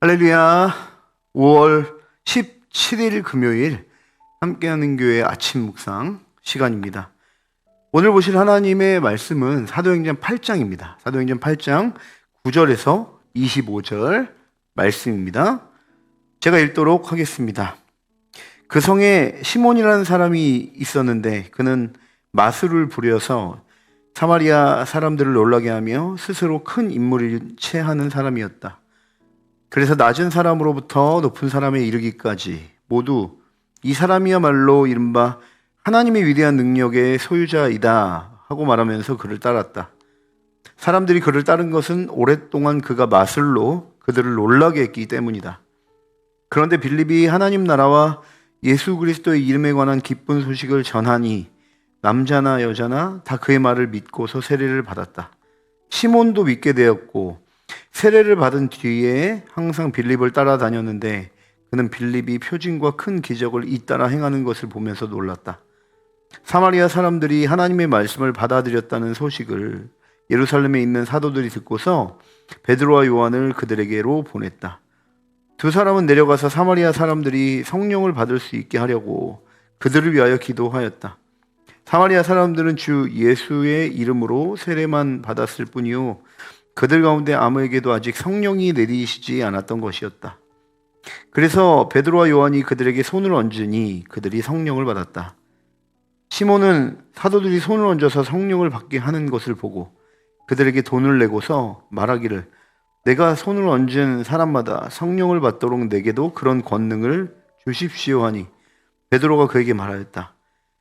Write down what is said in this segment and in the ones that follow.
할렐루야. 5월 17일 금요일 함께하는 교회 아침 묵상 시간입니다. 오늘 보실 하나님의 말씀은 사도행전 8장입니다. 사도행전 8장 9절에서 25절 말씀입니다. 제가 읽도록 하겠습니다. 그 성에 시몬이라는 사람이 있었는데 그는 마술을 부려서 사마리아 사람들을 놀라게 하며 스스로 큰 인물일체 하는 사람이었다. 그래서 낮은 사람으로부터 높은 사람에 이르기까지 모두 이 사람이야말로 이른바 하나님의 위대한 능력의 소유자이다 하고 말하면서 그를 따랐다. 사람들이 그를 따른 것은 오랫동안 그가 마술로 그들을 놀라게 했기 때문이다. 그런데 빌립이 하나님 나라와 예수 그리스도의 이름에 관한 기쁜 소식을 전하니 남자나 여자나 다 그의 말을 믿고서 세례를 받았다. 시몬도 믿게 되었고 세례를 받은 뒤에 항상 빌립을 따라다녔는데 그는 빌립이 표징과 큰 기적을 잇따라 행하는 것을 보면서 놀랐다. 사마리아 사람들이 하나님의 말씀을 받아들였다는 소식을 예루살렘에 있는 사도들이 듣고서 베드로와 요한을 그들에게로 보냈다. 두 사람은 내려가서 사마리아 사람들이 성령을 받을 수 있게 하려고 그들을 위하여 기도하였다. 사마리아 사람들은 주 예수의 이름으로 세례만 받았을 뿐이요 그들 가운데 아무에게도 아직 성령이 내리시지 않았던 것이었다. 그래서 베드로와 요한이 그들에게 손을 얹으니 그들이 성령을 받았다. 시몬은 사도들이 손을 얹어서 성령을 받게 하는 것을 보고 그들에게 돈을 내고서 말하기를 내가 손을 얹은 사람마다 성령을 받도록 내게도 그런 권능을 주십시오 하니 베드로가 그에게 말하였다.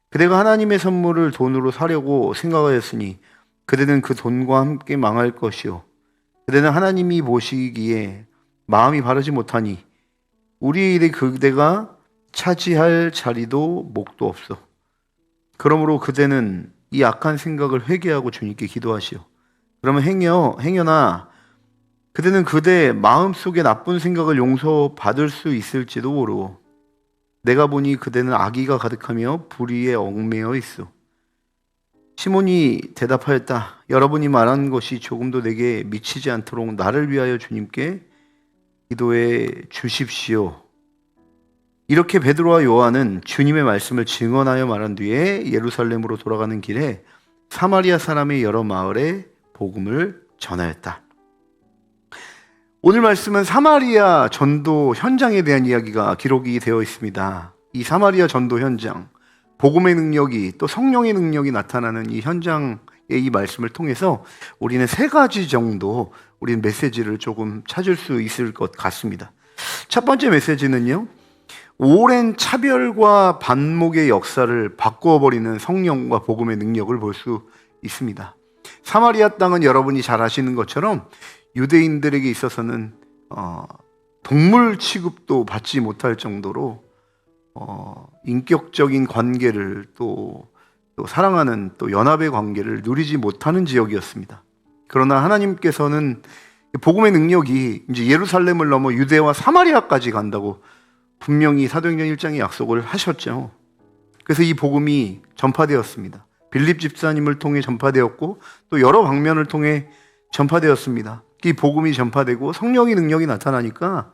그대가 하나님의 선물을 돈으로 사려고 생각하였으니 그대는 그 돈과 함께 망할 것이요 그대는 하나님이 보시기에 마음이 바르지 못하니 우리의 일에 그대가 차지할 자리도 목도 없어. 그러므로 그대는 이 악한 생각을 회개하고 주님께 기도하시오. 그러면 행여나 그대는 그대 마음속에 나쁜 생각을 용서받을 수 있을지도 모르고 내가 보니 그대는 악의가 가득하며 불의에 얽매여 있어. 시몬이 대답하였다. 여러분이 말한 것이 조금도 내게 미치지 않도록 나를 위하여 주님께 기도해 주십시오. 이렇게 베드로와 요한은 주님의 말씀을 증언하여 말한 뒤에 예루살렘으로 돌아가는 길에 사마리아 사람의 여러 마을에 복음을 전하였다. 오늘 말씀은 사마리아 전도 현장에 대한 이야기가 기록이 되어 있습니다. 이 사마리아 전도 현장, 복음의 능력이 또 성령의 능력이 나타나는 이 현장의 이 말씀을 통해서 우리는 세 가지 정도 우리는 메시지를 조금 찾을 수 있을 것 같습니다. 첫 번째 메시지는요, 오랜 차별과 반목의 역사를 바꾸어버리는 성령과 복음의 능력을 볼 수 있습니다. 사마리아 땅은 여러분이 잘 아시는 것처럼 유대인들에게 있어서는 동물 취급도 받지 못할 정도로 인격적인 관계를 또 사랑하는 또 연합의 관계를 누리지 못하는 지역이었습니다. 그러나 하나님께서는 복음의 능력이 이제 예루살렘을 넘어 유대와 사마리아까지 간다고 분명히 사도행전 1장에 약속을 하셨죠. 그래서 이 복음이 전파되었습니다. 빌립 집사님을 통해 전파되었고 또 여러 방면을 통해 전파되었습니다. 이 복음이 전파되고 성령의 능력이 나타나니까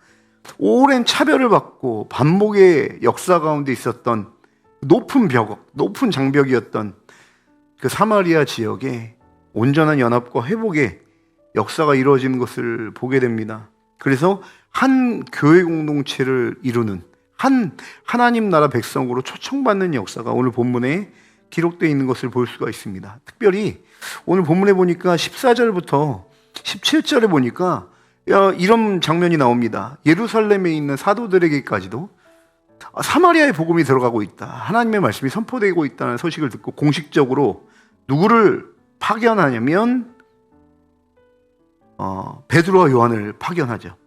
오랜 차별을 받고 반목의 역사 가운데 있었던 높은 높은 장벽이었던 그 사마리아 지역에 온전한 연합과 회복의 역사가 이루어지는 것을 보게 됩니다. 그래서 한 교회 공동체를 이루는 한 하나님 나라 백성으로 초청받는 역사가 오늘 본문에 기록되어 있는 것을 볼 수가 있습니다. 특별히 오늘 본문에 보니까 14절부터 17절에 보니까 이런 장면이 나옵니다. 예루살렘에 있는 사도들에게까지도 사마리아의 복음이 들어가고 있다. 하나님의 말씀이 선포되고 있다는 소식을 듣고 공식적으로 누구를 파견하냐면 베드로와 요한을 파견하죠.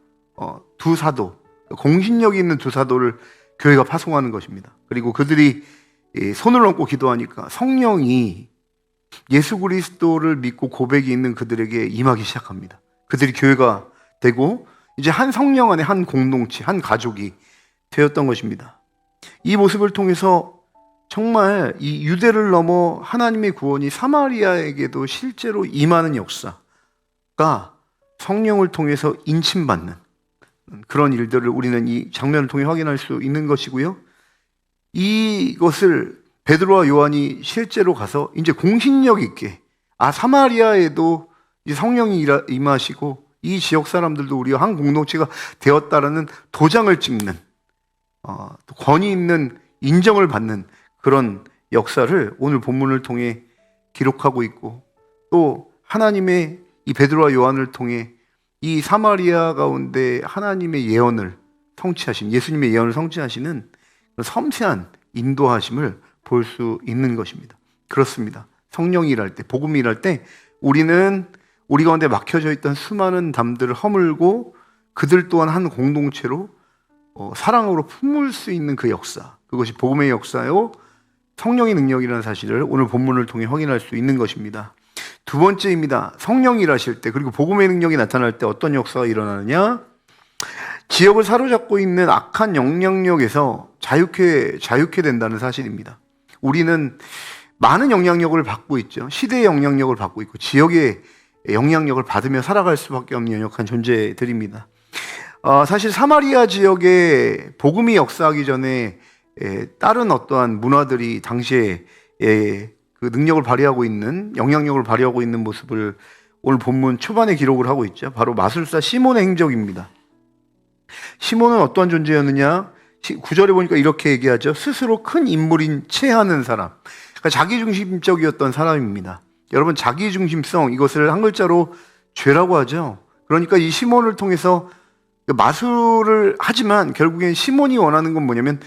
두 사도, 공신력이 있는 두 사도를 교회가 파송하는 것입니다. 그리고 그들이 손을 얹고 기도하니까 성령이 예수 그리스도를 믿고 고백이 있는 그들에게 임하기 시작합니다. 그들이 교회가 되고 이제 한 성령 안에 한 공동체, 한 가족이 되었던 것입니다. 이 모습을 통해서 정말 이 유대를 넘어 하나님의 구원이 사마리아에게도 실제로 임하는 역사가 성령을 통해서 인침받는 그런 일들을 우리는 이 장면을 통해 확인할 수 있는 것이고요. 이것을 베드로와 요한이 실제로 가서 이제 공신력 있게 사마리아에도 이 성령이 임하시고 이 지역 사람들도 우리와 한 공동체가 되었다라는 도장을 찍는 또 권위 있는 인정을 받는 그런 역사를 오늘 본문을 통해 기록하고 있고, 또 하나님의 이 베드로와 요한을 통해 이 사마리아 가운데 하나님의 예언을 성취하신, 예수님의 예언을 성취하시는 섬세한 인도하심을 볼 수 있는 것입니다. 그렇습니다. 성령이 일할 때, 복음이 일할 때 우리는 우리 가운데 막혀져 있던 수많은 담들을 허물고 그들 또한 한 공동체로 사랑으로 품을 수 있는 그 역사, 그것이 복음의 역사요 성령의 능력이라는 사실을 오늘 본문을 통해 확인할 수 있는 것입니다. 두 번째입니다. 성령이 일하실 때, 그리고 복음의 능력이 나타날 때 어떤 역사가 일어나느냐? 지역을 사로잡고 있는 악한 영향력에서 자유케 된다는 사실입니다. 우리는 많은 영향력을 받고 있죠. 시대의 영향력을 받고 있고 지역의 영향력을 받으며 살아갈 수밖에 없는 연약한 존재들입니다. 사실 사마리아 지역에 복음이 역사하기 전에 다른 어떠한 문화들이 당시에 그 능력을 발휘하고 있는, 영향력을 발휘하고 있는 모습을 오늘 본문 초반에 기록을 하고 있죠. 바로 마술사 시몬의 행적입니다. 시몬은 어떠한 존재였느냐? 9절에 보니까 이렇게 얘기하죠. 스스로 큰 인물인 채 하는 사람. 그러니까 자기중심적이었던 사람입니다. 여러분, 자기중심성, 이것을 한 글자로 죄라고 하죠. 그러니까 이 시몬을 통해서 마술을 하지만 결국엔 시몬이 원하는 건 뭐냐면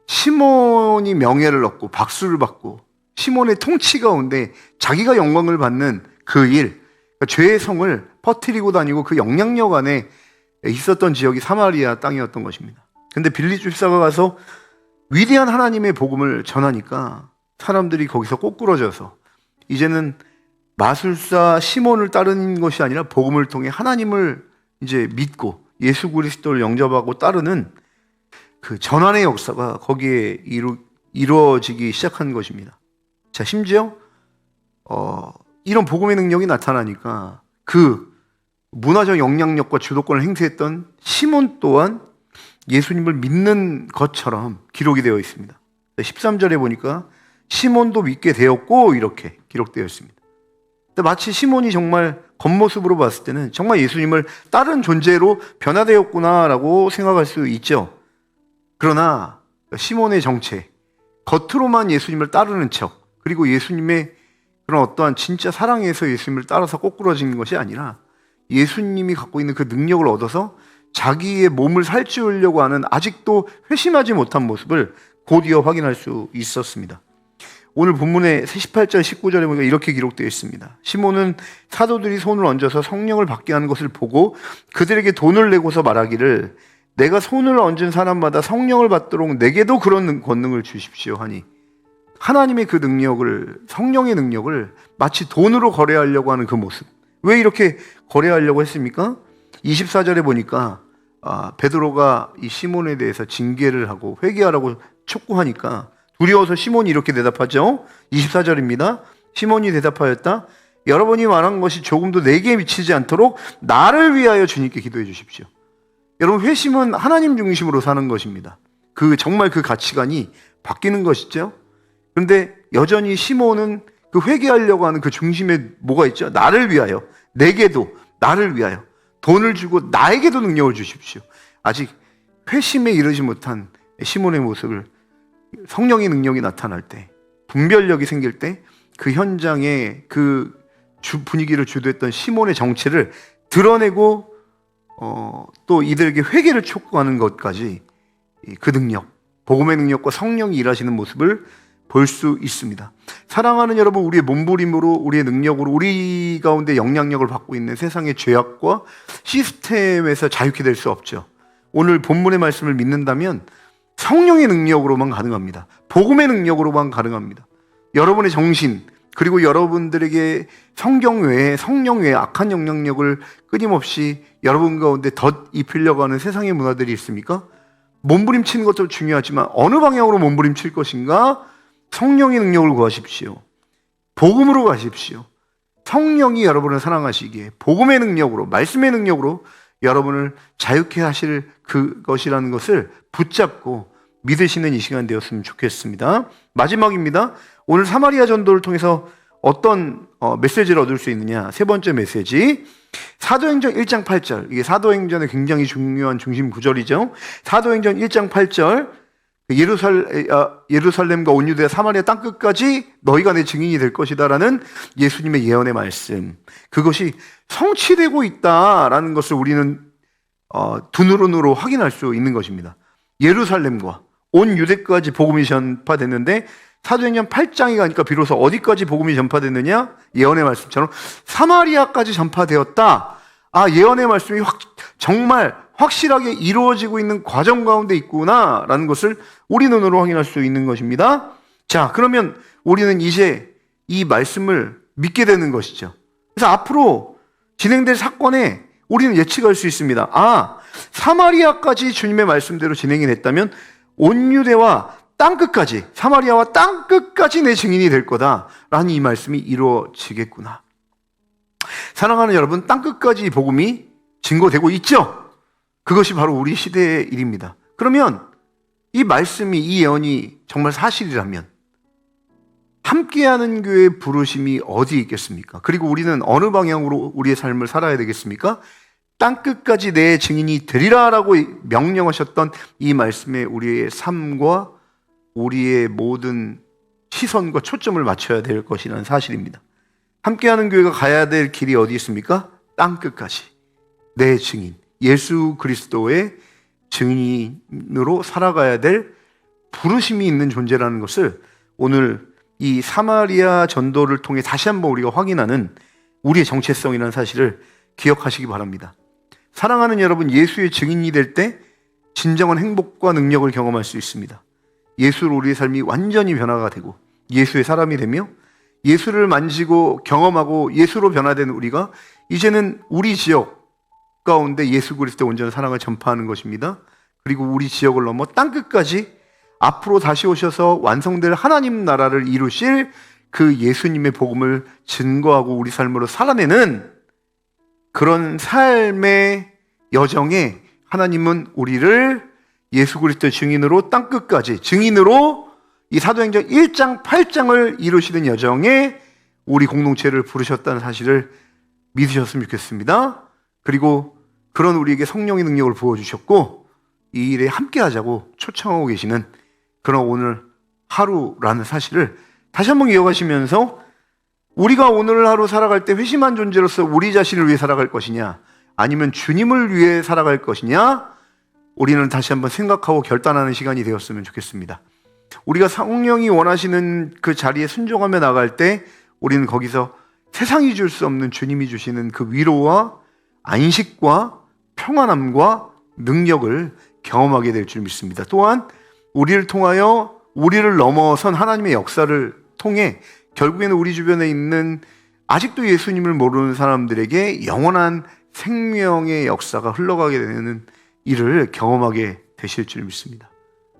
시몬이 명예를 얻고 박수를 받고 시몬의 통치 가운데 자기가 영광을 받는 그 일, 그러니까 죄의 성을 퍼뜨리고 다니고 그 영향력 안에 있었던 지역이 사마리아 땅이었던 것입니다. 근데 빌립 집사가 가서 위대한 하나님의 복음을 전하니까 사람들이 거기서 꼬꾸러져서 이제는 마술사 시몬을 따르는 것이 아니라 복음을 통해 하나님을 이제 믿고 예수 그리스도를 영접하고 따르는 그 전환의 역사가 거기에 이루어지기 시작한 것입니다. 자, 심지어 이런 복음의 능력이 나타나니까 그 문화적 영향력과 주도권을 행사했던 시몬 또한 예수님을 믿는 것처럼 기록이 되어 있습니다. 13절에 보니까 시몬도 믿게 되었고 이렇게 기록되어 있습니다. 마치 시몬이 정말 겉모습으로 봤을 때는 정말 예수님을 다른 존재로 변화되었구나라고 생각할 수 있죠. 그러나 시몬의 정체, 겉으로만 예수님을 따르는 척, 그리고 예수님의 그런 어떠한 진짜 사랑에서 예수님을 따라서 꼬꾸러지는 것이 아니라 예수님이 갖고 있는 그 능력을 얻어서 자기의 몸을 살찌우려고 하는 아직도 회심하지 못한 모습을 곧이어 확인할 수 있었습니다. 오늘 본문의 18절 19절에 보니까 이렇게 기록되어 있습니다. 시몬은 사도들이 손을 얹어서 성령을 받게 하는 것을 보고 그들에게 돈을 내고서 말하기를 내가 손을 얹은 사람마다 성령을 받도록 내게도 그런 권능을 주십시오 하니, 하나님의 그 능력을, 성령의 능력을 마치 돈으로 거래하려고 하는 그 모습. 왜 이렇게 거래하려고 했습니까? 24절에 보니까 베드로가 이 시몬에 대해서 징계를 하고 회개하라고 촉구하니까 두려워서 시몬이 이렇게 대답하죠. 24절입니다. 시몬이 대답하였다. 여러분이 말한 것이 조금도 내게 미치지 않도록 나를 위하여 주님께 기도해 주십시오. 여러분, 회심은 하나님 중심으로 사는 것입니다. 정말 그 가치관이 바뀌는 것이죠. 그런데 여전히 시몬은 그 회개하려고 하는 그 중심에 뭐가 있죠? 나를 위하여, 내게도 나를 위하여 돈을 주고 나에게도 능력을 주십시오. 아직 회심에 이르지 못한 시몬의 모습을 성령의 능력이 나타날 때, 분별력이 생길 때 그 현장에 그 분위기를 주도했던 시몬의 정체를 드러내고 또 이들에게 회개를 촉구하는 것까지 그 능력, 복음의 능력과 성령이 일하시는 모습을 볼 수 있습니다. 사랑하는 여러분, 우리의 몸부림으로, 우리의 능력으로 우리 가운데 영향력을 받고 있는 세상의 죄악과 시스템에서 자유케 될 수 없죠. 오늘 본문의 말씀을 믿는다면 성령의 능력으로만 가능합니다. 복음의 능력으로만 가능합니다. 여러분의 정신, 그리고 여러분들에게 성경 외에, 성령 외에 악한 영향력을 끊임없이 여러분 가운데 덧 입히려고 하는 세상의 문화들이 있습니까? 몸부림치는 것도 중요하지만 어느 방향으로 몸부림칠 것인가? 성령의 능력을 구하십시오. 복음으로 가십시오. 성령이 여러분을 사랑하시기에 복음의 능력으로, 말씀의 능력으로 여러분을 자유케 하실 그것이라는 것을 붙잡고 믿으시는 이 시간 되었으면 좋겠습니다. 마지막입니다. 오늘 사마리아 전도를 통해서 어떤 메시지를 얻을 수 있느냐. 세 번째 메시지, 사도행전 1장 8절. 이게 사도행전의 굉장히 중요한 중심 구절이죠. 사도행전 1장 8절, 예루살렘과 온 유대와 사마리아 땅끝까지 너희가 내 증인이 될 것이다 라는 예수님의 예언의 말씀, 그것이 성취되고 있다라는 것을 우리는 두 눈으로 확인할 수 있는 것입니다. 예루살렘과 온 유대까지 복음이 전파됐는데 사도행전 8장이 가니까 비로소 어디까지 복음이 전파됐느냐? 예언의 말씀처럼 사마리아까지 전파되었다. 예언의 말씀이 정말 확실하게 이루어지고 있는 과정 가운데 있구나라는 것을 우리 눈으로 확인할 수 있는 것입니다. 자, 그러면 우리는 이제 이 말씀을 믿게 되는 것이죠. 그래서 앞으로 진행될 사건에 우리는 예측할 수 있습니다. 사마리아까지 주님의 말씀대로 진행이 됐다면 온 유대와 땅끝까지, 사마리아와 땅끝까지 내 증인이 될 거다라는 이 말씀이 이루어지겠구나. 사랑하는 여러분, 땅끝까지 복음이 증거되고 있죠? 그것이 바로 우리 시대의 일입니다. 그러면 이 말씀이, 이 예언이 정말 사실이라면 함께하는 교회의 부르심이 어디 있겠습니까? 그리고 우리는 어느 방향으로 우리의 삶을 살아야 되겠습니까? 땅끝까지 내 증인이 되리라 라고 명령하셨던 이 말씀에 우리의 삶과 우리의 모든 시선과 초점을 맞춰야 될 것이라는 사실입니다. 함께하는 교회가 가야 될 길이 어디 있습니까? 땅끝까지 내 증인, 예수 그리스도의 증인으로 살아가야 될 부르심이 있는 존재라는 것을 오늘 이 사마리아 전도를 통해 다시 한번 우리가 확인하는 우리의 정체성이라는 사실을 기억하시기 바랍니다. 사랑하는 여러분, 예수의 증인이 될 때 진정한 행복과 능력을 경험할 수 있습니다. 예수로 우리의 삶이 완전히 변화가 되고 예수의 사람이 되며 예수를 만지고 경험하고 예수로 변화된 우리가 이제는 우리 지역 가운데 예수 그리스도의 온전한 사랑을 전파하는 것입니다. 그리고 우리 지역을 넘어 땅끝까지 앞으로 다시 오셔서 완성될 하나님 나라를 이루실 그 예수님의 복음을 증거하고 우리 삶으로 살아내는 그런 삶의 여정에 하나님은 우리를 예수 그리스도의 증인으로 땅끝까지, 증인으로 이 사도행전 1장 8장을 이루시는 여정에 우리 공동체를 부르셨다는 사실을 믿으셨으면 좋겠습니다. 그리고 그런 우리에게 성령의 능력을 부어주셨고 이 일에 함께하자고 초청하고 계시는 그런 오늘 하루라는 사실을 다시 한번 기억하시면서 우리가 오늘 하루 살아갈 때 회심한 존재로서 우리 자신을 위해 살아갈 것이냐, 아니면 주님을 위해 살아갈 것이냐, 우리는 다시 한번 생각하고 결단하는 시간이 되었으면 좋겠습니다. 우리가 성령이 원하시는 그 자리에 순종하며 나갈 때 우리는 거기서 세상이 줄 수 없는 주님이 주시는 그 위로와 안식과 평안함과 능력을 경험하게 될 줄 믿습니다. 또한 우리를 통하여 우리를 넘어선 하나님의 역사를 통해 결국에는 우리 주변에 있는 아직도 예수님을 모르는 사람들에게 영원한 생명의 역사가 흘러가게 되는 일을 경험하게 되실 줄 믿습니다.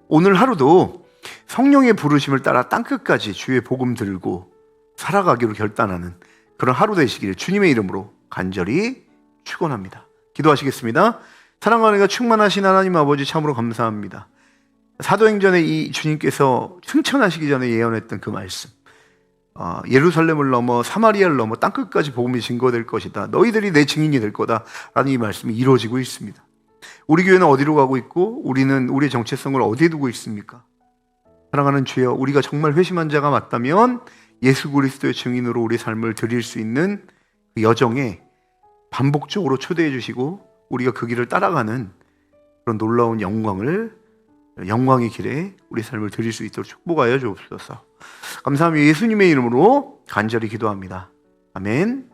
오늘 하루도 성령의 부르심을 따라 땅끝까지 주의 복음 들고 살아가기로 결단하는 그런 하루 되시기를 주님의 이름으로 간절히 축원합니다. 기도하시겠습니다. 사랑하는 이가 충만하신 하나님 아버지, 참으로 감사합니다. 사도행전에 이 주님께서 승천하시기 전에 예언했던 그 말씀, 예루살렘을 넘어 사마리아를 넘어 땅끝까지 복음이 증거될 것이다, 너희들이 내 증인이 될 거다 라는 이 말씀이 이루어지고 있습니다. 우리 교회는 어디로 가고 있고 우리는 우리의 정체성을 어디에 두고 있습니까? 사랑하는 주여, 우리가 정말 회심한 자가 맞다면 예수 그리스도의 증인으로 우리 삶을 드릴 수 있는 그 여정에 반복적으로 초대해 주시고 우리가 그 길을 따라가는 그런 놀라운 영광의 길에 우리 삶을 드릴 수 있도록 축복하여 주옵소서. 감사하며 예수님의 이름으로 간절히 기도합니다. 아멘.